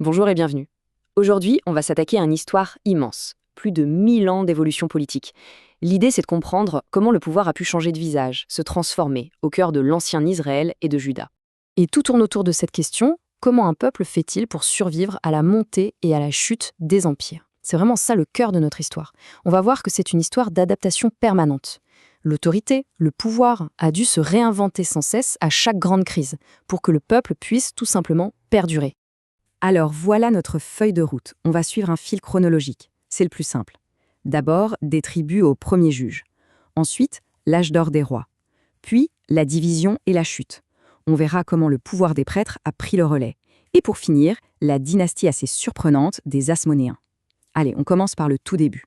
Bonjour et bienvenue. Aujourd'hui, on va s'attaquer à une histoire immense, plus de 1000 ans d'évolution politique. L'idée, c'est de comprendre comment le pouvoir a pu changer de visage, se transformer au cœur de l'ancien Israël et de Juda. Et tout tourne autour de cette question, comment un peuple fait-il pour survivre à la montée et à la chute des empires? C'est vraiment ça le cœur de notre histoire. On va voir que c'est une histoire d'adaptation permanente. L'autorité, le pouvoir, a dû se réinventer sans cesse à chaque grande crise, pour que le peuple puisse tout simplement perdurer. Alors voilà notre feuille de route. On va suivre un fil chronologique. C'est le plus simple. D'abord, des tribus aux premiers juges. Ensuite, l'âge d'or des rois. Puis, la division et la chute. On verra comment le pouvoir des prêtres a pris le relais. Et pour finir, la dynastie assez surprenante des Asmonéens. Allez, on commence par le tout début.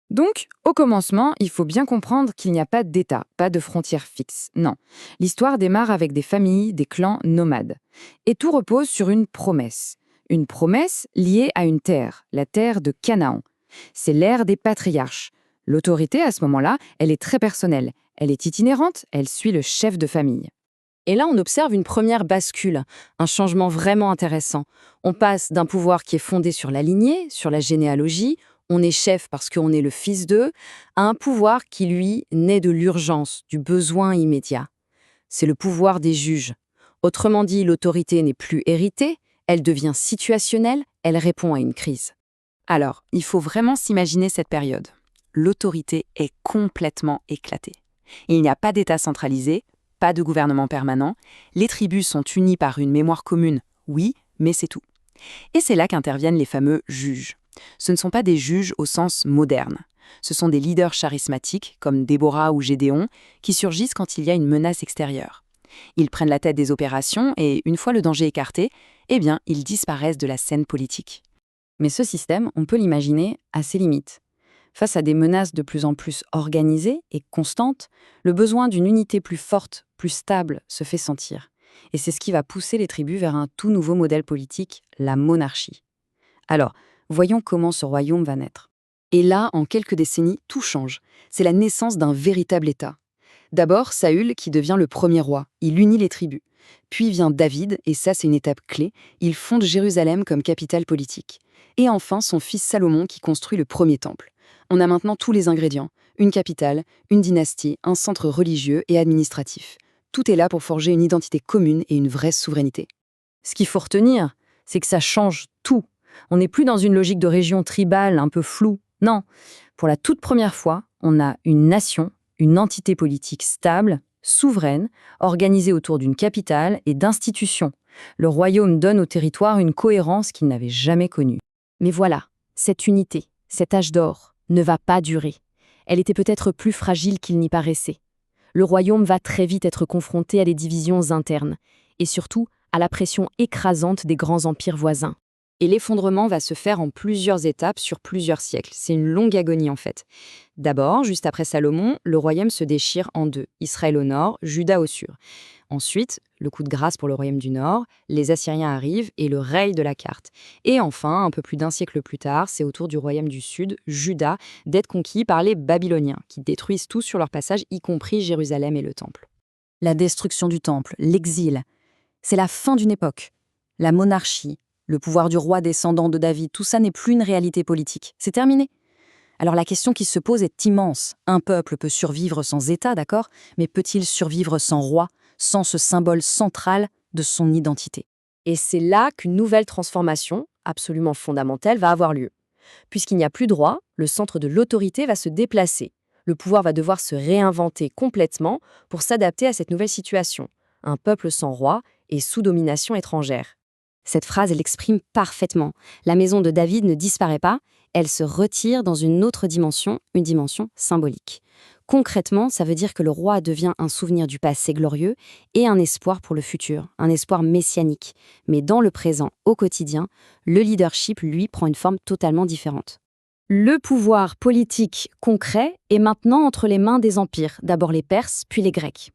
Donc, au commencement, il faut bien comprendre qu'il n'y a pas d'État, pas de frontières fixes. Non. L'histoire démarre avec des familles, des clans nomades. Et tout repose sur une promesse. Une promesse liée à une terre, la terre de Canaan. C'est l'ère des patriarches. L'autorité, à ce moment-là, elle est très personnelle. Elle est itinérante, elle suit le chef de famille. Et là, on observe une première bascule, un changement vraiment intéressant. On passe d'un pouvoir qui est fondé sur la lignée, sur la généalogie, on est chef parce qu'on est le fils d'eux, à un pouvoir qui, lui, naît de l'urgence, du besoin immédiat. C'est le pouvoir des juges. Autrement dit, l'autorité n'est plus héritée, elle devient situationnelle, elle répond à une crise. Alors, il faut vraiment s'imaginer cette période. L'autorité est complètement éclatée. Il n'y a pas d'État centralisé, pas de gouvernement permanent, les tribus sont unies par une mémoire commune, oui, mais c'est tout. Et c'est là qu'interviennent les fameux juges. Ce ne sont pas des juges au sens moderne. Ce sont des leaders charismatiques, comme Déborah ou Gédéon, qui surgissent quand il y a une menace extérieure. Ils prennent la tête des opérations et, une fois le danger écarté, eh bien, ils disparaissent de la scène politique. Mais ce système, on peut l'imaginer à ses limites. Face à des menaces de plus en plus organisées et constantes, le besoin d'une unité plus forte, plus stable, se fait sentir. Et c'est ce qui va pousser les tribus vers un tout nouveau modèle politique, la monarchie. Alors, voyons comment ce royaume va naître. Et là, en quelques décennies, tout change. C'est la naissance d'un véritable État. D'abord, Saül qui devient le premier roi. Il unit les tribus. Puis vient David, et ça c'est une étape clé. Il fonde Jérusalem comme capitale politique. Et enfin, son fils Salomon qui construit le premier temple. On a maintenant tous les ingrédients. Une capitale, une dynastie, un centre religieux et administratif. Tout est là pour forger une identité commune et une vraie souveraineté. Ce qu'il faut retenir, c'est que ça change tout. On n'est plus dans une logique de région tribale un peu floue. Non, pour la toute première fois, on a une nation, une entité politique stable, souveraine, organisée autour d'une capitale et d'institutions. Le royaume donne au territoire une cohérence qu'il n'avait jamais connue. Mais voilà, cette unité, cet âge d'or, ne va pas durer. Elle était peut-être plus fragile qu'il n'y paraissait. Le royaume va très vite être confronté à des divisions internes, et surtout à la pression écrasante des grands empires voisins. Et l'effondrement va se faire en plusieurs étapes sur plusieurs siècles. C'est une longue agonie en fait. D'abord, juste après Salomon, le royaume se déchire en deux, Israël au nord, Juda au sud. Ensuite, le coup de grâce pour le royaume du nord, les Assyriens arrivent et le rayent de la carte. Et enfin, un peu plus d'un siècle plus tard, c'est au tour du royaume du sud, Juda, d'être conquis par les Babyloniens, qui détruisent tout sur leur passage, y compris Jérusalem et le temple. La destruction du temple, l'exil, c'est la fin d'une époque. La monarchie, le pouvoir du roi descendant de David, tout ça n'est plus une réalité politique. C'est terminé. Alors la question qui se pose est immense. Un peuple peut survivre sans État, d'accord, mais peut-il survivre sans roi, sans ce symbole central de son identité? Et c'est là qu'une nouvelle transformation, absolument fondamentale, va avoir lieu. Puisqu'il n'y a plus de roi, le centre de l'autorité va se déplacer. Le pouvoir va devoir se réinventer complètement pour s'adapter à cette nouvelle situation. Un peuple sans roi et sous domination étrangère. Cette phrase, elle l'exprime parfaitement. La maison de David ne disparaît pas, elle se retire dans une autre dimension, une dimension symbolique. Concrètement, ça veut dire que le roi devient un souvenir du passé glorieux et un espoir pour le futur, un espoir messianique. Mais dans le présent, au quotidien, le leadership, lui, prend une forme totalement différente. Le pouvoir politique concret est maintenant entre les mains des empires, d'abord les Perses, puis les Grecs.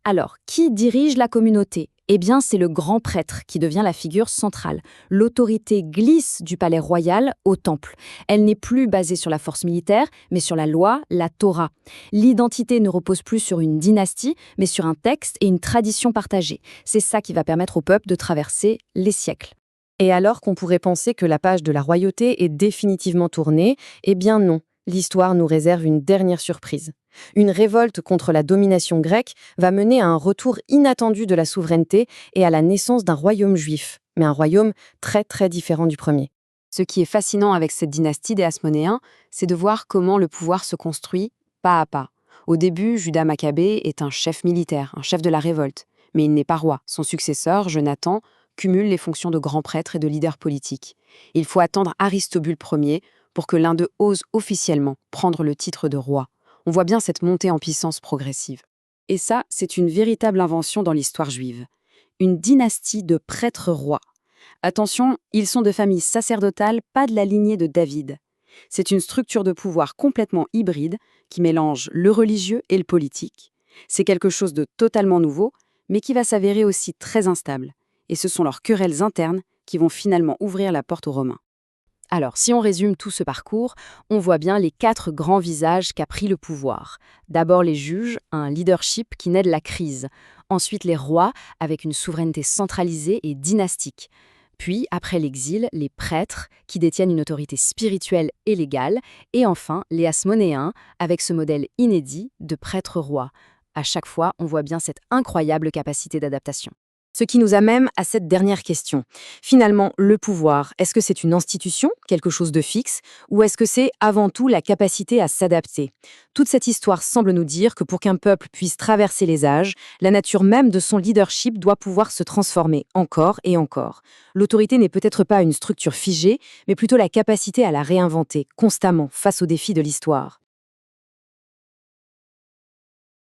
Alors, qui dirige la communauté ? Eh bien, c'est le grand prêtre qui devient la figure centrale. L'autorité glisse du palais royal au temple. Elle n'est plus basée sur la force militaire, mais sur la loi, la Torah. L'identité ne repose plus sur une dynastie, mais sur un texte et une tradition partagée. C'est ça qui va permettre au peuple de traverser les siècles. Et alors qu'on pourrait penser que la page de la royauté est définitivement tournée, eh bien non, l'histoire nous réserve une dernière surprise. Une révolte contre la domination grecque va mener à un retour inattendu de la souveraineté et à la naissance d'un royaume juif, mais un royaume très très différent du premier. Ce qui est fascinant avec cette dynastie des Hasmonéens, c'est de voir comment le pouvoir se construit pas à pas. Au début, Juda Maccabée est un chef militaire, un chef de la révolte, mais il n'est pas roi. Son successeur, Jonathan, cumule les fonctions de grand prêtre et de leader politique. Il faut attendre Aristobule Ier pour que l'un d'eux ose officiellement prendre le titre de roi. On voit bien cette montée en puissance progressive. Et ça, c'est une véritable invention dans l'histoire juive. Une dynastie de prêtres-rois. Attention, ils sont de famille sacerdotale, pas de la lignée de David. C'est une structure de pouvoir complètement hybride qui mélange le religieux et le politique. C'est quelque chose de totalement nouveau, mais qui va s'avérer aussi très instable. Et ce sont leurs querelles internes qui vont finalement ouvrir la porte aux Romains. Alors, si on résume tout ce parcours, on voit bien les 4 grands visages qu'a pris le pouvoir. D'abord les juges, un leadership qui naît de la crise. Ensuite les rois, avec une souveraineté centralisée et dynastique. Puis, après l'exil, les prêtres, qui détiennent une autorité spirituelle et légale. Et enfin, les Hasmonéens, avec ce modèle inédit de prêtre-roi. À chaque fois, on voit bien cette incroyable capacité d'adaptation. Ce qui nous amène à cette dernière question. Finalement, le pouvoir, est-ce que c'est une institution, quelque chose de fixe, ou est-ce que c'est avant tout la capacité à s'adapter? Toute cette histoire semble nous dire que pour qu'un peuple puisse traverser les âges, la nature même de son leadership doit pouvoir se transformer encore et encore. L'autorité n'est peut-être pas une structure figée, mais plutôt la capacité à la réinventer constamment face aux défis de l'histoire.